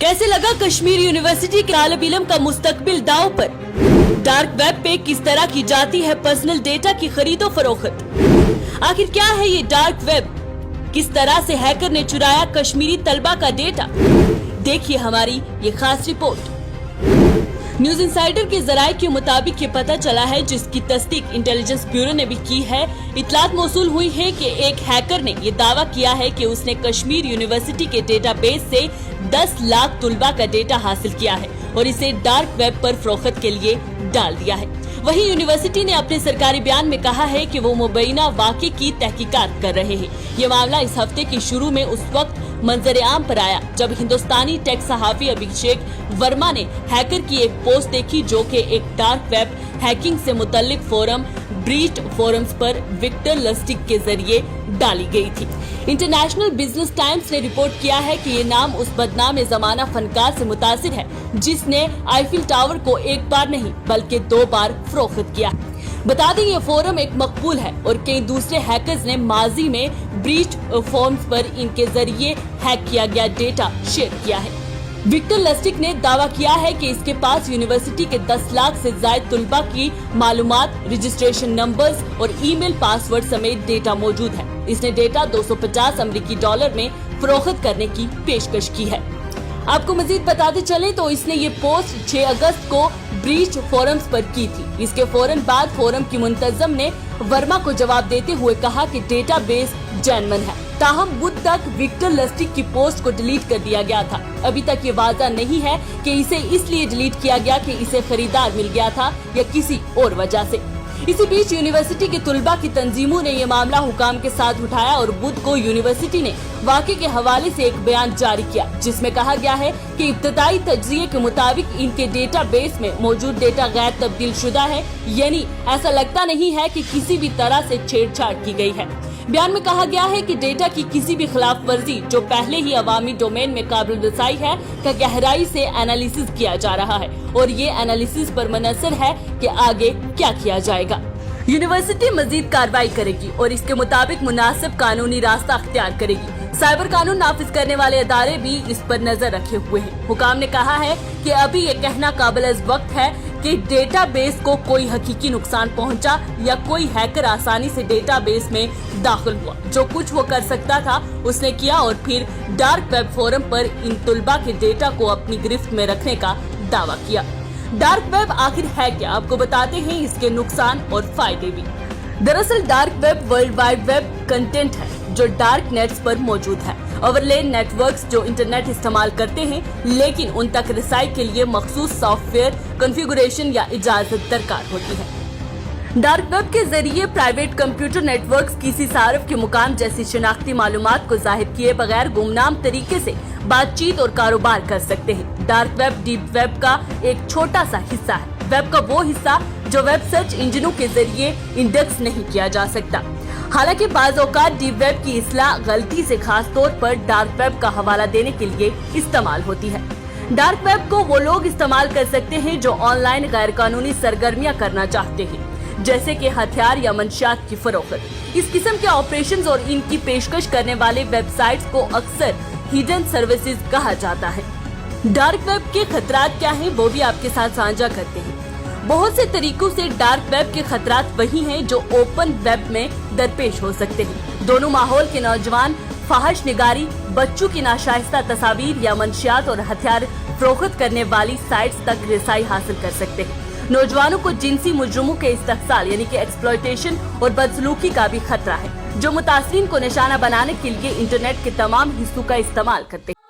कैसे लगा कश्मीर यूनिवर्सिटी के तालिब इल्म का मुस्तकबिल दांव पर? डार्क वेब पे किस तरह की जाती है पर्सनल डेटा की खरीदो फरोख्त? आखिर क्या है ये डार्क वेब? किस तरह से हैकर ने चुराया कश्मीरी तलबा का डेटा? देखिए हमारी ये खास रिपोर्ट। न्यूज इंसाइडर के जराये के मुताबिक ये पता चला है, जिसकी तस्दीक इंटेलिजेंस ब्यूरो ने भी की है। इतलात मौसूल हुई है कि एक हैकर ने ये दावा किया है कि उसने कश्मीर यूनिवर्सिटी के डेटाबेस से 10 लाख तुलबा का डेटा हासिल किया है और इसे डार्क वेब पर फरोख्त के लिए डाल दिया है। वहीं यूनिवर्सिटी ने अपने सरकारी बयान में कहा है कि वो मुबैना वाक़े की तहकीकात कर रहे हैं। ये मामला इस हफ्ते के शुरू में उस वक्त मंजर आम पर आया जब हिंदुस्तानी टेक सहाफ़ी अभिषेक वर्मा ने हैकर की एक पोस्ट देखी, जो कि एक डार्क वेब हैकिंग से मुतल्लिक फोरम ब्रीच फोरम्स पर विक्टर लस्टिक के जरिए डाली गई थी। इंटरनेशनल बिजनेस टाइम्स ने रिपोर्ट किया है कि ये नाम उस बदनाम जमाना फनकार से मुतासिर है जिसने आईफिल टावर को एक बार नहीं बल्कि 2 बार फरोख्त किया। बता दें ये फोरम एक मकबूल है और कई दूसरे हैकर्स ने माजी में ब्रीच फोरम्स पर इनके जरिए हैक किया गया डेटा शेयर किया है। विक्टर लस्टिक ने दावा किया है कि इसके पास यूनिवर्सिटी के 10 लाख से ज्यादा तुलबा की मालूमात, रजिस्ट्रेशन नंबर्स और ईमेल पासवर्ड समेत डेटा मौजूद है। इसने डेटा 250 अमेरिकी डॉलर में फरोख्त करने की पेशकश की है। आपको मजीद बताते चले तो इसने ये पोस्ट 6 अगस्त को ब्रीच फोरम्स पर की थी। इसके फौरन बाद फोरम की मुंतजम ने वर्मा को जवाब देते हुए कहा कि डेटाबेस जेन्युइन है। ताहम बुध तक विक्टर लस्टिक की पोस्ट को डिलीट कर दिया गया था। अभी तक ये वाज़ा नहीं है कि इसे इसलिए डिलीट किया गया कि इसे खरीदार मिल गया था या किसी और वजह से। इसी बीच यूनिवर्सिटी के तुलबा की तंजीमों ने ये मामला हुकाम के साथ उठाया और बुध को यूनिवर्सिटी ने वाक़े के हवाले से एक बयान जारी किया, जिसमें कहा गया है कि इब्तदाई तज्ज़िये के मुताबिक इनके डेटाबेस में मौजूद डेटा गैर तब्दील शुदा है, यानी ऐसा लगता नहीं है कि किसी भी तरह से छेड़छाड़ की गई है। बयान में कहा गया है कि डेटा की किसी भी खिलाफ वर्जी जो पहले ही अवामी डोमेन में काबिल रसाई है का गहराई से एनालिसिस किया जा रहा है और ये एनालिसिस पर मुनहसर है कि आगे क्या किया जाएगा। यूनिवर्सिटी मजीद कार्रवाई करेगी और इसके मुताबिक मुनासिब कानूनी रास्ता अख्तियार करेगी। साइबर कानून नाफिज करने वाले अदारे भी इस पर नजर रखे हुए हैं। हुकाम ने कहा है कि अभी ये कहना काबिल वक्त है कि डेटाबेस को कोई हकीकी नुकसान पहुंचा या कोई हैकर आसानी से डेटाबेस में दाखिल हुआ। जो कुछ वो कर सकता था उसने किया और फिर डार्क वेब फोरम पर इन तुलबा के डेटा को अपनी गिरफ्त में रखने का दावा किया। डार्क वेब आखिर है क्या, आपको बताते हैं इसके नुकसान और फायदे भी। दरअसल dark web world wide web content है जो डार्क नेट्स पर मौजूद है। ओवरले नेटवर्क्स जो इंटरनेट इस्तेमाल करते हैं, लेकिन उन तक रसाई के लिए मखसूस सॉफ्टवेयर कॉन्फ़िगरेशन या इजाजत दरकार होती है। डार्क वेब के जरिए प्राइवेट कंप्यूटर नेटवर्क्स किसी सार्फ के मुकाम जैसी शनाख्ती मालूमात को जाहिर किए बगैर गुमनाम तरीके से बातचीत और कारोबार कर सकते हैं। डार्क वेब डीप वेब का एक छोटा सा हिस्सा है, वेब का वो हिस्सा जो वेब सर्च इंजनों के जरिए इंडेक्स नहीं किया जा सकता। हालांकि बाज़ औक़ात डीप वेब की इस्लाह गलती से खास तौर पर डार्क वेब का हवाला देने के लिए इस्तेमाल होती है। डार्क वेब को वो लोग इस्तेमाल कर सकते हैं जो ऑनलाइन गैर कानूनी सरगर्मियां करना चाहते हैं, जैसे कि हथियार या मंशियात की फरोख्त। इस किस्म के ऑपरेशंस और इनकी पेशकश करने वाले वेबसाइट्स को अक्सर हिडन सर्विसेज कहा जाता है। डार्क वेब के खतरात क्या हैं, वो भी आपके साथ साझा करते हैं। बहुत से तरीकों से डार्क वेब के खतरात वही हैं जो ओपन वेब में दरपेश हो सकते हैं। दोनों माहौल के नौजवान फाहिश निगारी, बच्चों की नाशाइस्ता तस्वीर या मंशियात और हथियार फरोख्त करने वाली साइट्स तक रसाई हासिल कर सकते हैं। नौजवानों को जिनसी मुजरमों के इस्तेहसाल यानी कि एक्सप्लॉयटेशन और बदसलूकी का भी खतरा है, जो मुतासरीन को निशाना बनाने के लिए इंटरनेट के तमाम हिस्सों का इस्तेमाल करते हैं।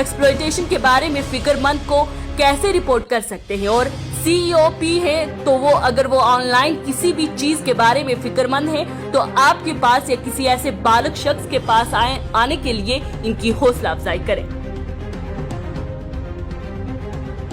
एक्सप्लॉयटेशन के बारे में फिक्रमंद को कैसे रिपोर्ट कर सकते हैं। और CEOP है तो वो अगर वो ऑनलाइन किसी भी चीज के बारे में फिक्रमंद है तो आपके पास या किसी ऐसे बालक शख्स के पास आने के लिए इनकी हौसला अफजाई करें।